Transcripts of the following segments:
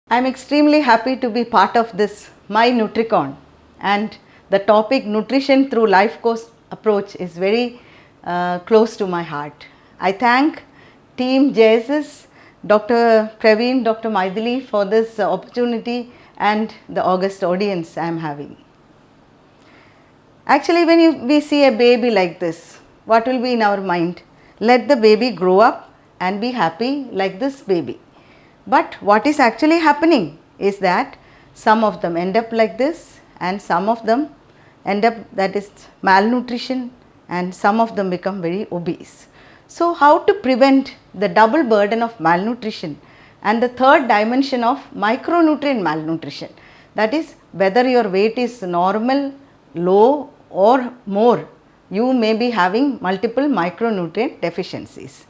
I am extremely happy to be part of this My Nutricon, and the topic nutrition through life course approach is very close to my heart. I thank team JSS, Dr. Praveen, Dr. Maithili for this opportunity and the august audience I am having. Actually, when we see a baby like this, what will be in our mind? Let the baby grow up and be happy like this baby. But what is actually happening is that some of them end up like this and some of them end up, that is malnutrition, and some of them become very obese. So, how to prevent the double burden of malnutrition and the third dimension of micronutrient malnutrition, that is whether your weight is normal, low or more, you may be having multiple micronutrient deficiencies.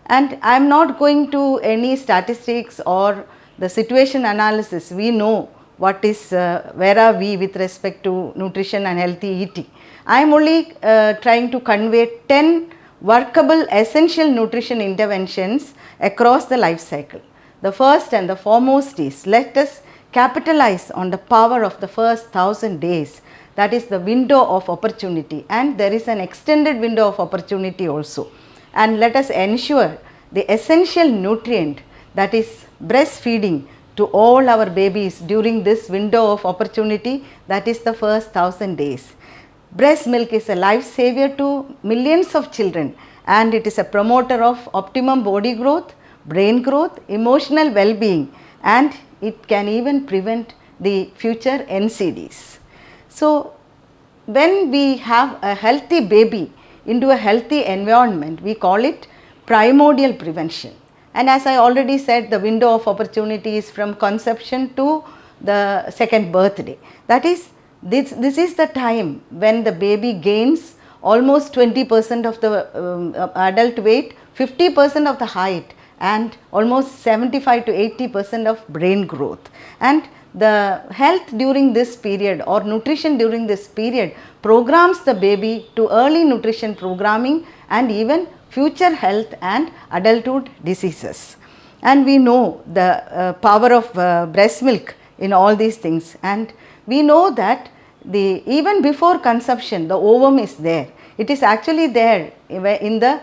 And I am not going to any statistics or the situation analysis. We know what is, where are we with respect to nutrition and healthy eating. I am only trying to convey 10 workable essential nutrition interventions across the life cycle. The first and the foremost is, let us capitalize on the power of the first 1000 days. That is the window of opportunity, and there is an extended window of opportunity also. And let us ensure the essential nutrient, that is breastfeeding, to all our babies during this window of opportunity, that is the first 1000 days. Breast milk is a life savior to millions of children, and it is a promoter of optimum body growth, brain growth, emotional well-being, and it can even prevent the future NCDs. So, when we have a healthy baby into a healthy environment, we call it primordial prevention. And as I already said, the window of opportunity is from conception to the second birthday. That is, this is the time when the baby gains almost 20% of the adult weight, 50% of the height, and almost 75 to 80% of brain growth. And the health during this period or nutrition during this period programs the baby to early nutrition programming and even future health and adulthood diseases. And we know the power of breast milk in all these things, and we know that even before conception the ovum is there. It is actually there in the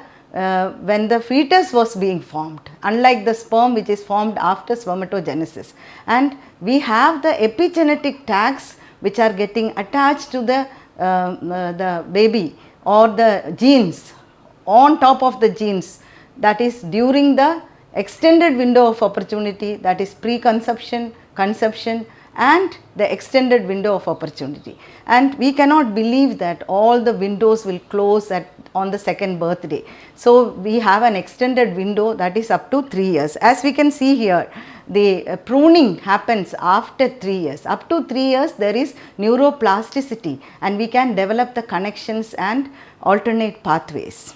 when the fetus was being formed, unlike the sperm which is formed after spermatogenesis. And we have the epigenetic tags which are getting attached to the baby or the genes, on top of the genes, that is during the extended window of opportunity, that is preconception, conception and the extended window of opportunity. And we cannot believe that all the windows will close on the second birthday. So, we have an extended window that is up to 3 years. As we can see here, the pruning happens after 3 years. Up to 3 years there is neuroplasticity, and we can develop the connections and alternate pathways.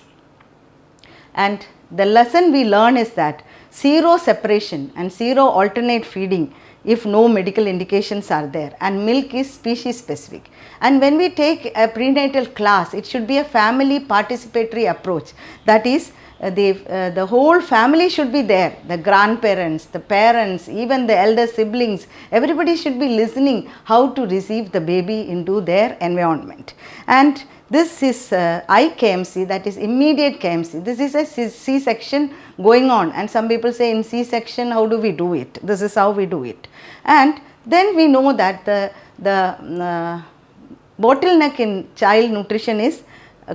And the lesson we learn is that zero separation and zero alternate feeding if no medical indications are there, and milk is species specific. And when we take a prenatal class, it should be a family participatory approach. That is, the whole family should be there, the grandparents, the parents, even the elder siblings, everybody should be listening how to receive the baby into their environment. And this is IKMC, that is immediate KMC. This is a C-section going on, and some people say in C-section how do we do it? This is how we do it. And then we know that the bottleneck in child nutrition is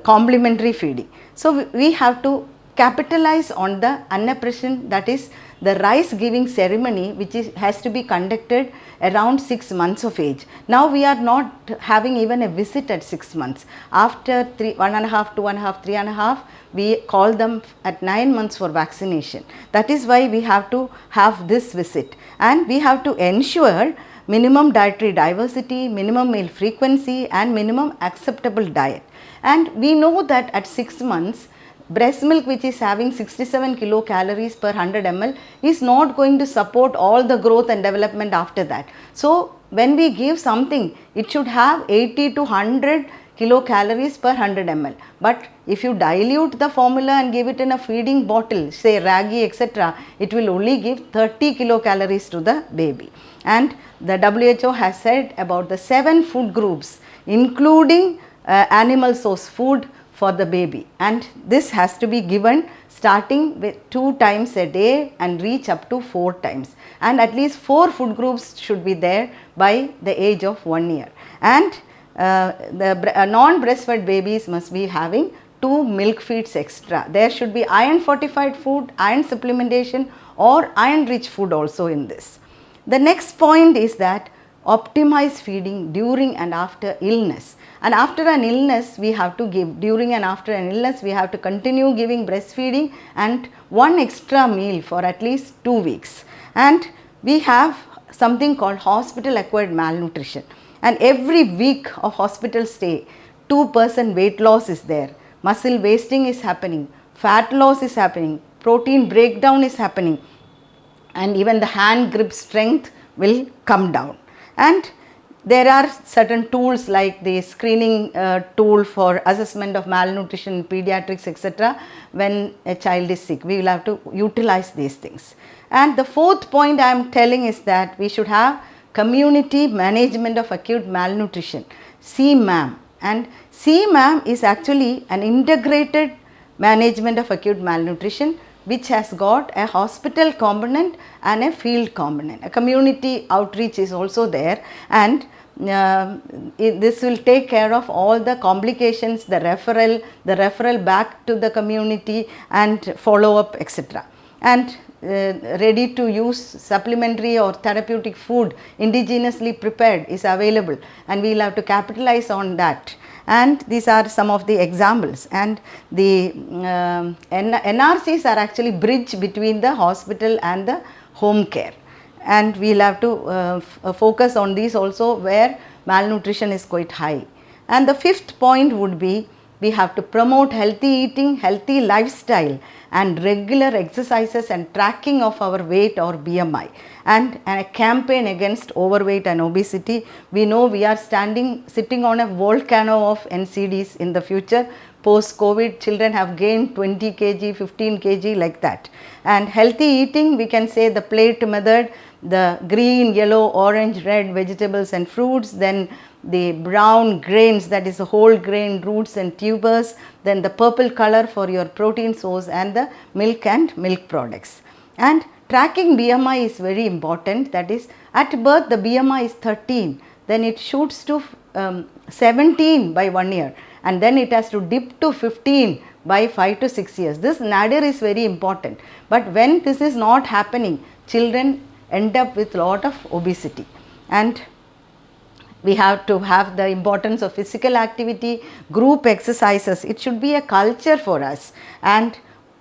complementary feeding. So, we have to capitalize on the annapression, that is the rice giving ceremony, which has to be conducted around 6 months of age. Now, we are not having even a visit at 6 months. After 1.5, 2.5, 3.5, we call them at 9 months for vaccination. That is why we have to have this visit, and we have to ensure minimum dietary diversity, minimum meal frequency and minimum acceptable diet. And we know that at 6 months, breast milk which is having 67 kilocalories per 100 ml is not going to support all the growth and development after that. So, when we give something, it should have 80 to 100 kilocalories per 100 ml. But if you dilute the formula and give it in a feeding bottle, say ragi, etc., it will only give 30 kilocalories to the baby. And the WHO has said about the 7 food groups, including animal source food for the baby, and this has to be given starting with 2 times a day and reach up to 4 times, and at least 4 food groups should be there by the age of 1 year. And the non-breastfed babies must be having 2 milk feeds extra. There should be iron fortified food, iron supplementation or iron rich food also in this. The next point is that optimize feeding during and after illness. And after an illness we have to give, during and after an illness we have to continue giving breastfeeding and 1 extra meal for at least 2 weeks. And we have something called hospital acquired malnutrition, and every week of hospital stay 2% weight loss is there, muscle wasting is happening, fat loss is happening, protein breakdown is happening, and even the hand grip strength will come down. And there are certain tools like the screening tool for assessment of malnutrition in pediatrics, etc. When a child is sick, we will have to utilize these things. And the 4th point I am telling is that we should have community management of acute malnutrition, CMAM. And CMAM is actually an integrated management of acute malnutrition, which has got a hospital component and a field component. A community outreach is also there, and this will take care of all the complications, the referral back to the community and follow up, etc. And ready to use supplementary or therapeutic food indigenously prepared is available, and we will have to capitalize on that. And these are some of the examples, and the NRCs are actually bridge between the hospital and the home care, and we will have to focus on these also where malnutrition is quite high. And the 5th point would be we have to promote healthy eating, healthy lifestyle and regular exercises and tracking of our weight or BMI, and a campaign against overweight and obesity. We know we are sitting on a volcano of NCDs in the future. Post COVID, children have gained 20 kg, 15 kg like that. And healthy eating, we can say the plate method, the green, yellow, orange, red vegetables and fruits, then the brown grains, that is whole grain roots and tubers, then the purple color for your protein source, and the milk and milk products. And tracking BMI is very important. That is, at birth the BMI is 13, then it shoots to 17 by 1 year, and then it has to dip to 15 by 5 to 6 years. This nadir is very important, but when this is not happening, children end up with lot of obesity. And we have to have the importance of physical activity, group exercises. It should be a culture for us. And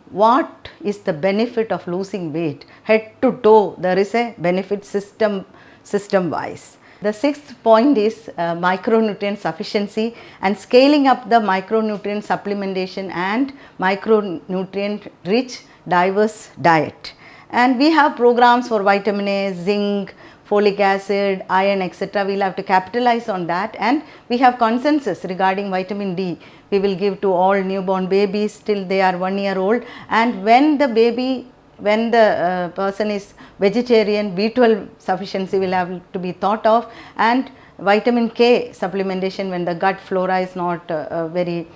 what is the benefit of losing weight? Head to toe, there is a benefit system wise. The 6th point is micronutrient sufficiency and scaling up the micronutrient supplementation and micronutrient rich diverse diet. And we have programs for vitamin A, zinc, folic acid, iron, etc. We will have to capitalize on that, and we have consensus regarding vitamin D. We will give to all newborn babies till they are 1 year old, and when the person is vegetarian, B12 sufficiency will have to be thought of, and vitamin K supplementation when the gut flora is not very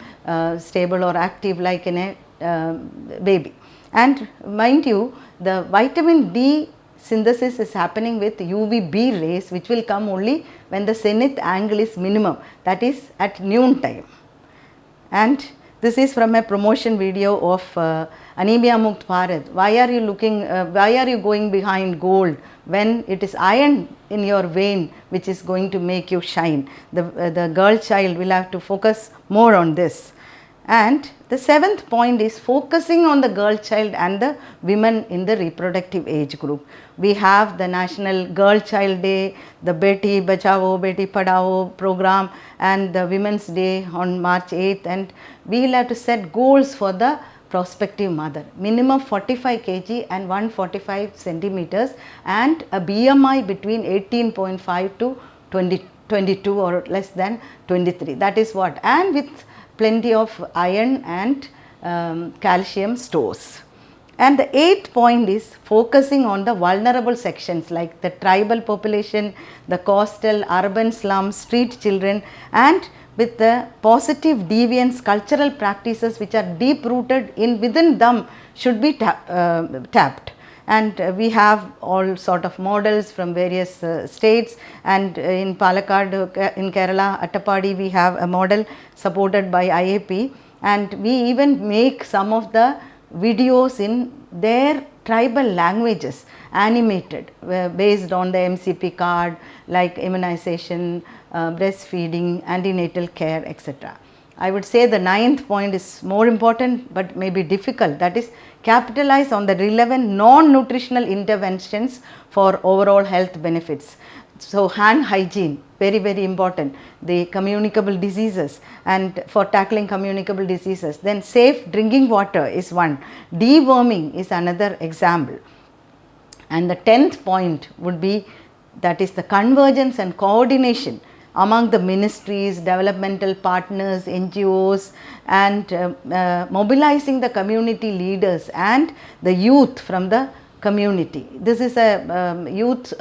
stable or active like in a baby. And mind you, the vitamin D synthesis is happening with UVB rays, which will come only when the zenith angle is minimum, that is at noon time. And this is from a promotion video of Anemia Mukt Bharat. Why are you going behind gold when it is iron in your vein which is going to make you shine? The girl child will have to focus more on this. And the 7th point is focusing on the girl child and the women in the reproductive age group. We have the National Girl Child Day, the Beti Bachao, Beti Padhao program, and the Women's Day on March 8th, and we will have to set goals for the prospective mother. Minimum 45 kg and 145 centimeters and a BMI between 18.5 to 22. 22 or less than 23. That is what, and with plenty of iron and calcium stores. And the 8th point is focusing on the vulnerable sections like the tribal population, the coastal, urban slums, street children, and with the positive deviance cultural practices which are deep rooted in within them should be tapped. And we have all sort of models from various states, and in Palakkad, in Kerala, Attapadi, we have a model supported by IAP, and we even make some of the videos in their tribal languages, animated, based on the MCP card, like immunization, breastfeeding, antenatal care, etc. I would say the 9th point is more important but may be difficult, that is capitalize on the relevant non-nutritional interventions for overall health benefits. So, hand hygiene, very very important, the communicable diseases, and for tackling communicable diseases, then safe drinking water is one, deworming is another example. And the 10th point would be, that is the convergence and coordination among the ministries, developmental partners, NGOs, and mobilizing the community leaders and the youth from the community. This is a youth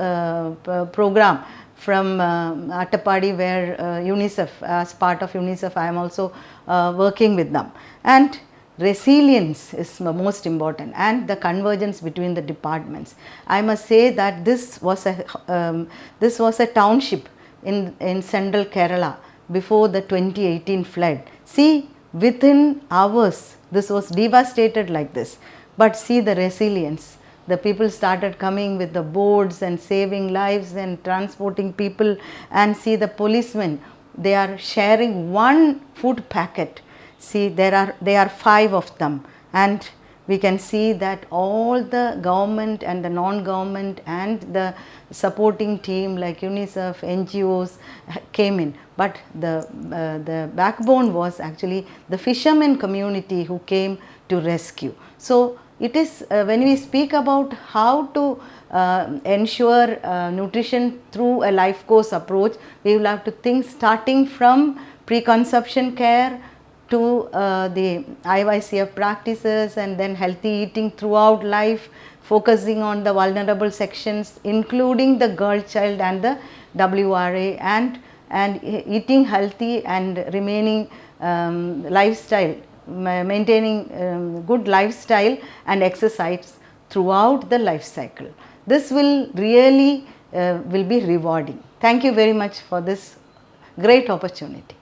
program from Attapadi, where UNICEF, as part of UNICEF, I am also working with them. And resilience is most important, and the convergence between the departments. I must say that this was a township in central Kerala before the 2018 flood. See, within hours this was devastated like this, but see the resilience. The people started coming with the boards and saving lives and transporting people, and see the policemen, they are sharing one food packet. See, there are 5 of them, and we can see that all the government and the non-government and the supporting team like UNICEF, NGOs came in, but the backbone was actually the fishermen community who came to rescue. So, it is when we speak about how to ensure nutrition through a life course approach, we will have to think starting from preconception care to the IYCF practices, and then healthy eating throughout life, focusing on the vulnerable sections including the girl child and the WRA, and eating healthy and remaining lifestyle, maintaining good lifestyle and exercise throughout the life cycle. This will really will be rewarding. Thank you very much for this great opportunity.